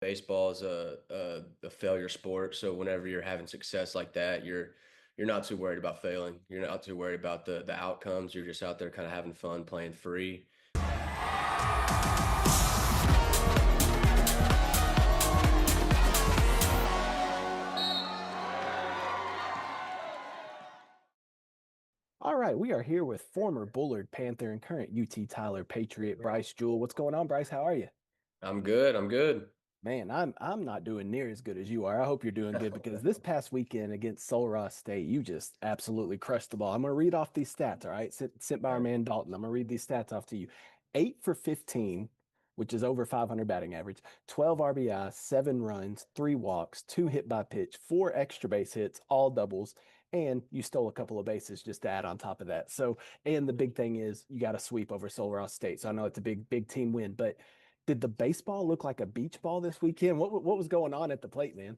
baseball is a failure sport. So whenever you're having success like that, you're not too worried about failing. You're not too worried about the outcomes. You're just out there kind of having fun, playing free. All right, we are here with former Bullard Panther and current UT Tyler Patriot Bryce Jewell. What's going on, Bryce? How are you? I'm good. I'm good. Man, I'm not doing near as good as you are. I hope you're doing good because this past weekend against Sul Ross State, you just absolutely crushed the ball. I'm gonna read off these stats, all right? Sent by our man Dalton. I'm gonna read these stats off to you. 8 for 15, which is over 500 batting average, 12 RBI, 7 runs, 3 walks, 2 hit by pitch, 4 extra base hits, all doubles, and you stole a couple of bases just to add on top of that. So, and the big thing is you got a sweep over Sul Ross State. So I know it's a big team win, but did the baseball look like a beach ball this weekend? What was going on at the plate, man?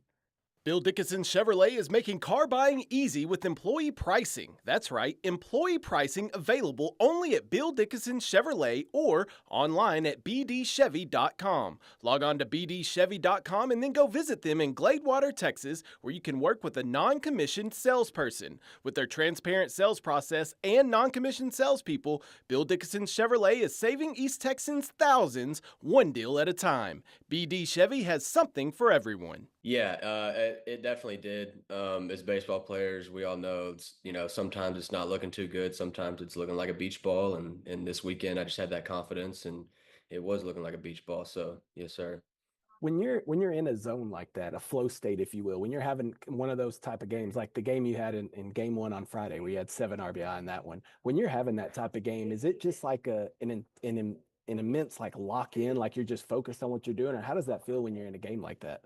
Bill Dickinson Chevrolet is making car buying easy with employee pricing. That's right, employee pricing available only at Bill Dickinson Chevrolet or online at bdchevy.com. Log on to bdchevy.com and then go visit them in Gladewater, Texas, where you can work with a non-commissioned salesperson. With their transparent sales process and non-commissioned salespeople, Bill Dickinson Chevrolet is saving East Texans thousands, one deal at a time. BD Chevy has something for everyone. Yeah, it definitely did. As baseball players, we all know sometimes it's not looking too good. Sometimes it's looking like a beach ball. And this weekend, I just had that confidence, and it was looking like a beach ball. So yes, sir. When you're in a zone like that, a flow state, if you will, when you're having one of those type of games, like the game you had in game one on Friday, where you had 7 RBI in that one, when you're having that type of game, is it just like an immense like lock in, like you're just focused on what you're doing, or how does that feel when you're in a game like that?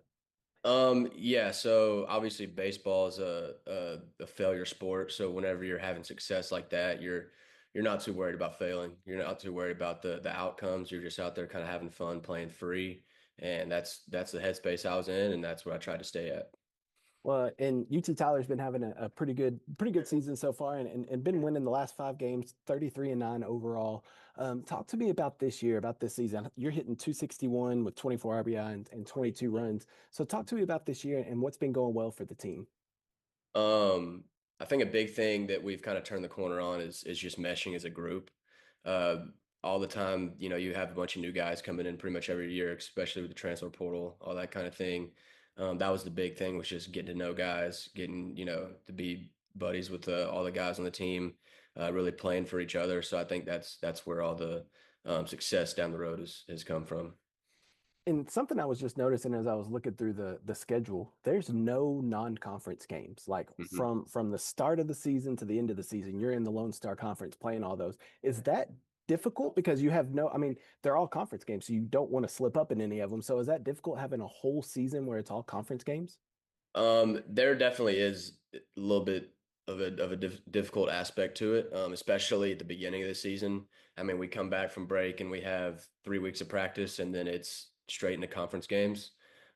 Yeah, so obviously baseball is a failure sport. So whenever you're having success like that, you're not too worried about failing. You're not too worried about the outcomes. You're just out there kind of having fun, playing free. And that's the headspace I was in, and that's what I tried to stay at. Well, and UT Tyler's been having a pretty good season so far, and been winning the last 5 games, 33-9 overall. Talk to me about this year, about this season. You're hitting 261 with 24 RBI and 22 runs. So talk to me about this year and what's been going well for the team. I think a big thing that we've kind of turned the corner on is just meshing as a group. Uh, all the time, you have a bunch of new guys coming in pretty much every year, especially with the transfer portal, all that kind of thing. That was the big thing, was just getting to know guys, getting, to be buddies with all the guys on the team, really playing for each other. So I think that's where all the success down the road has come from. And something I was just noticing as I was looking through the schedule, there's no non-conference games. Like Mhm. from the start of the season to the end of the season, you're in the Lone Star Conference playing all those. Is that difficult because you have no, I mean, they're all conference games, so you don't want to slip up in any of them. So is that difficult having a whole season where it's all conference games? There definitely is a little bit of a difficult aspect to it, especially at the beginning of the season. I mean, we come back from break and we have 3 weeks of practice, and then it's straight into conference games.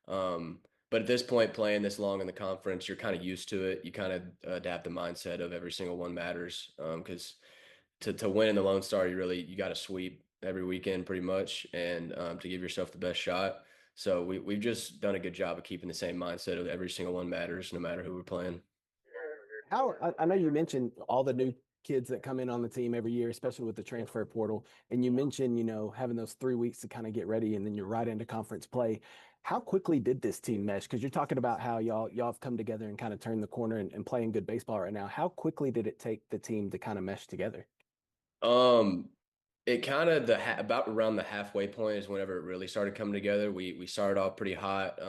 But at this point, playing this long in the conference, you're kind of used to it. You kind of adapt the mindset of every single one matters. Because to win in the Lone Star, you got to sweep every weekend pretty much, and to give yourself the best shot. So we've just done a good job of keeping the same mindset of every single one matters, no matter who we're playing. I know you mentioned all the new kids that come in on the team every year, especially with the transfer portal. And you mentioned, having those 3 weeks to kind of get ready and then you're right into conference play. How quickly did this team mesh? Because you're talking about how y'all have come together and kind of turned the corner and playing good baseball right now. How quickly did it take the team to kind of mesh together? Um, it kind of about around the halfway point is whenever it really started coming together. We started off pretty hot,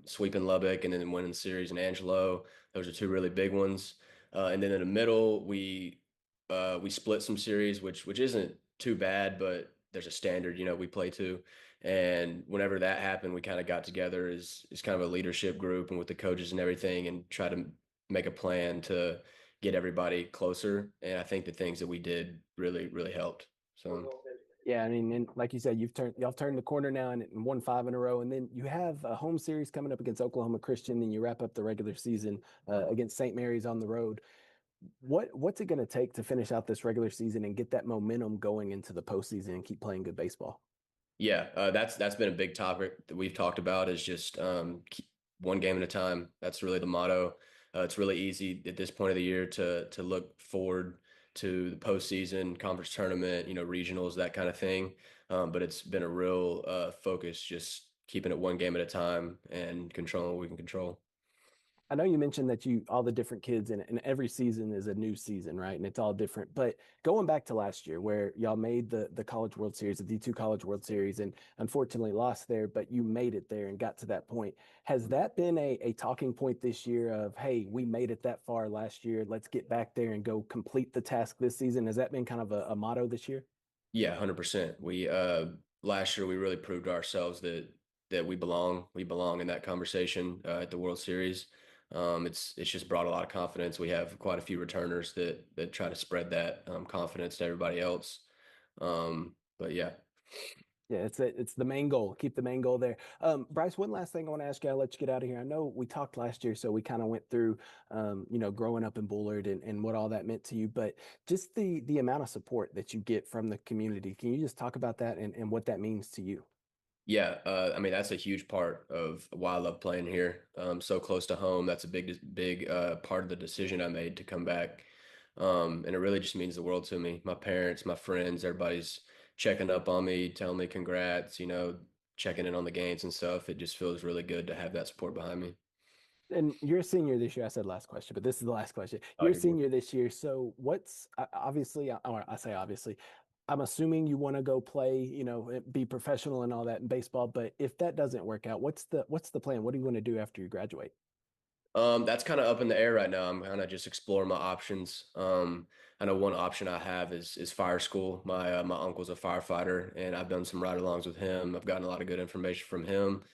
sweeping Lubbock and then winning the series in Angelo. Those are two really big ones. And then in the middle, we split some series, which isn't too bad, but there's a standard, we play to. And whenever that happened, we kind of got together as kind of a leadership group and with the coaches and everything, and try to make a plan to get everybody closer. And I think the things that we did really helped. So. Yeah, I mean, and like you said, y'all turned the corner now and won 5 in a row, and then you have a home series coming up against Oklahoma Christian, and you wrap up the regular season against St. Mary's on the road. What's it going to take to finish out this regular season and get that momentum going into the postseason and keep playing good baseball? Yeah, that's been a big topic that we've talked about is just keep one game at a time. That's really the motto. It's really easy at this point of the year to look forward to the postseason, conference tournament, regionals, that kind of thing. But it's been a real focus, just keeping it one game at a time and controlling what we can control. I know you mentioned that all the different kids and every season is a new season, right? And it's all different. But going back to last year where y'all made the College World Series, the D2 College World Series, and unfortunately lost there, but you made it there and got to that point. Has that been a talking point this year of, hey, we made it that far last year, let's get back there and go complete the task this season? Has that been kind of a motto this year? Yeah, 100%. We last year we really proved to ourselves that we belong. We belong in that conversation at the World Series. It's just brought a lot of confidence. We have quite a few returners that try to spread that confidence to everybody else. But yeah. Yeah, it's the main goal. Keep the main goal there. Bryce, one last thing I want to ask you. I'll let you get out of here. I know we talked last year, so we kind of went through, growing up in Bullard and what all that meant to you. But just the amount of support that you get from the community. Can you just talk about that and what that means to you? Yeah, I mean that's a huge part of why I love playing here. So close to home. That's a big part of the decision I made to come back. And it really just means the world to me. My parents, my friends, everybody's checking up on me, telling me congrats, checking in on the games and stuff. It just feels really good to have that support behind me. And you're a senior this year. I said last question, but this is the last question. Oh, You're a you're good. senior this year. So what's obviously, or I say obviously, I'm assuming you want to go play, be professional and all that in baseball. But if that doesn't work out, what's the plan? What do you want to do after you graduate? That's kind of up in the air right now. I'm kind of just exploring my options. I know one option I have is fire school. My uncle's a firefighter, and I've done some ride-alongs with him. I've gotten a lot of good information from him.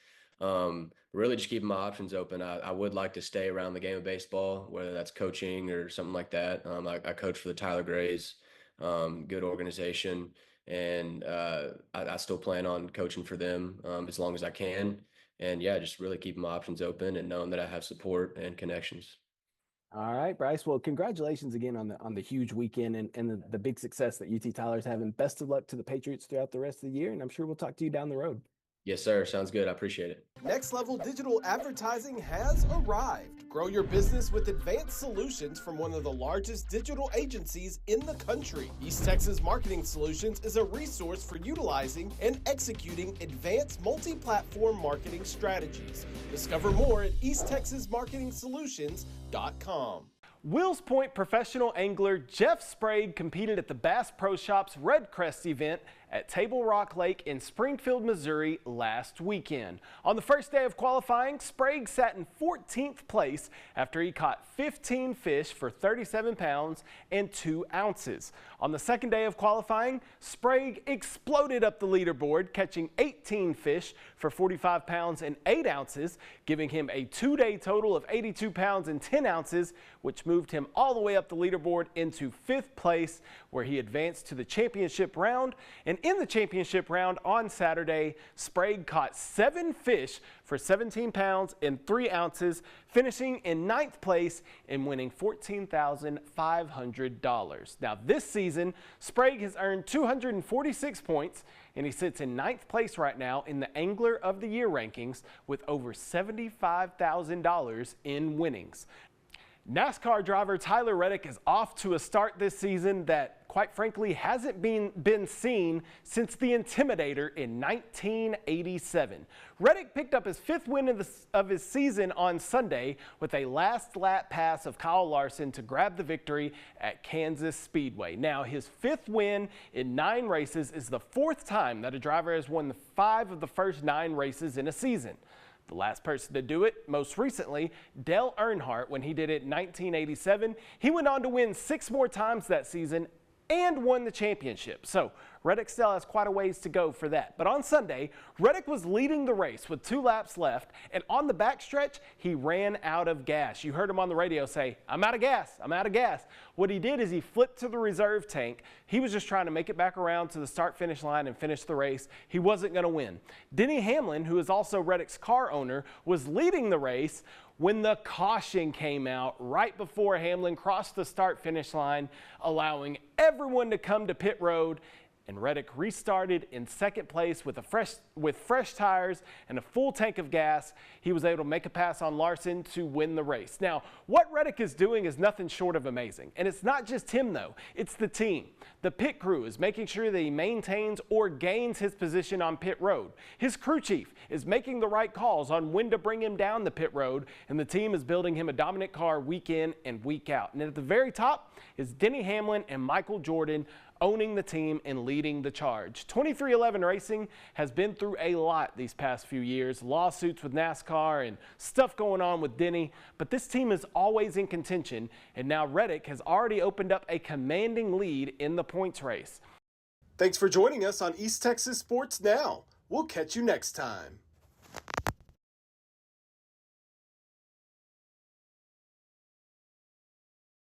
Really just keeping my options open. I would like to stay around the game of baseball, whether that's coaching or something like that. I coach for the Tyler Grays, good organization, and I still plan on coaching for them as long as I can. And yeah, just really keeping my options open and knowing that I have support and connections. All right, Bryce. Well, congratulations again on the huge weekend and the big success that UT Tyler's having. Best of luck to the Patriots throughout the rest of the year, and I'm sure we'll talk to you down the road. Yes, sir. Sounds good. I appreciate it. Next Level Digital Advertising has arrived. Grow your business with advanced solutions from one of the largest digital agencies in the country. East Texas Marketing Solutions is a resource for utilizing and executing advanced multi-platform marketing strategies. Discover more at easttexasmarketingsolutions.com. Wills Point professional angler Jeff Sprague competed at the Bass Pro Shops Red Crest event at Table Rock Lake in Springfield, Missouri last weekend. On the first day of qualifying, Sprague sat in 14th place after he caught 15 fish for 37 pounds and 2 ounces. On the second day of qualifying, Sprague exploded up the leaderboard, catching 18 fish for 45 pounds and 8 ounces, giving him a 2-day total of 82 pounds and 10 ounces, which moved him all the way up the leaderboard into 5th place, where he advanced to the championship round. And in the championship round on Saturday, Sprague caught 7 fish for 17 pounds and 3 ounces, finishing in 9th place and winning $14,500. Now this season, Sprague has earned 246 points, and he sits in 9th place right now in the Angler of the Year rankings with over $75,000 in winnings. NASCAR driver Tyler Reddick is off to a start this season that, quite frankly, hasn't been seen since the Intimidator in 1987. Reddick picked up his 5th win of his season on Sunday with a last lap pass of Kyle Larson to grab the victory at Kansas Speedway. Now, his 5th win in 9 races is the 4th time that a driver has won 5 of the first 9 races in a season. The last person to do it, most recently, Dale Earnhardt, when he did it in 1987. He went on to win 6 more times that season and won the championship. So Reddick still has quite a ways to go for that. But on Sunday, Reddick was leading the race with 2 laps left, and on the backstretch, he ran out of gas. You heard him on the radio say, "I'm out of gas, I'm out of gas." What he did is he flipped to the reserve tank. He was just trying to make it back around to the start-finish line and finish the race. He wasn't going to win. Denny Hamlin, who is also Reddick's car owner, was leading the race when the caution came out right before Hamlin crossed the start-finish line, allowing everyone to come to pit road and Reddick restarted in second place with fresh tires and a full tank of gas. He was able to make a pass on Larson to win the race. Now, what Reddick is doing is nothing short of amazing, and it's not just him though, it's the team. The pit crew is making sure that he maintains or gains his position on pit road. His crew chief is making the right calls on when to bring him down the pit road, and the team is building him a dominant car week in and week out. And at the very top is Denny Hamlin and Michael Jordan owning the team and leading the charge. 23XI Racing has been through a lot these past few years, lawsuits with NASCAR and stuff going on with Denny, but this team is always in contention, and now Reddick has already opened up a commanding lead in the points race. Thanks for joining us on East Texas Sports Now. We'll catch you next time.